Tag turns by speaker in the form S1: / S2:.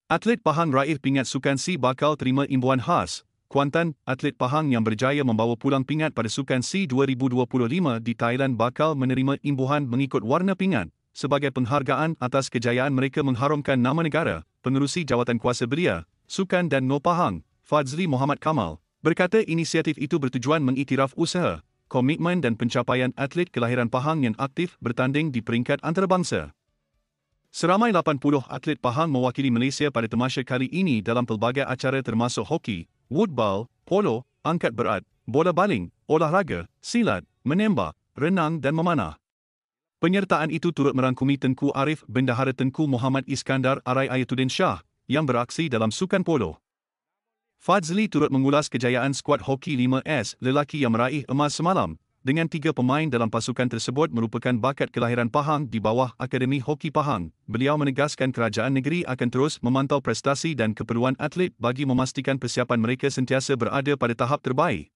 S1: Atlet Pahang raih pingat Sukan C bakal terima imbuhan khas. Kuantan, atlet Pahang yang berjaya membawa pulang pingat pada Sukan C 2025 di Thailand bakal menerima imbuhan mengikut warna pingat sebagai penghargaan atas kejayaan mereka mengharumkan nama negara. Pengerusi Jawatankuasa Belia, Sukan dan No Pahang, Fadzli Mohamad Kamal, berkata inisiatif itu bertujuan mengiktiraf usaha, komitmen dan pencapaian atlet kelahiran Pahang yang aktif bertanding di peringkat antarabangsa. Seramai 80 atlet Pahang mewakili Malaysia pada tamasya kali ini dalam pelbagai acara termasuk hoki, woodball, polo, angkat berat, bola baling, olahraga, silat, menembak, renang dan memanah. Penyertaan itu turut merangkumi Tengku Arif Bendahara Tengku Muhammad Iskandar Arai Ayatuddin Shah yang beraksi dalam sukan polo. Fadzli turut mengulas kejayaan skuad hoki 5S lelaki yang meraih emas semalam, dengan 3 pemain dalam pasukan tersebut merupakan bakat kelahiran Pahang di bawah Akademi Hoki Pahang. Beliau menegaskan kerajaan negeri akan terus memantau prestasi dan keperluan atlet bagi memastikan persiapan mereka sentiasa berada pada tahap terbaik.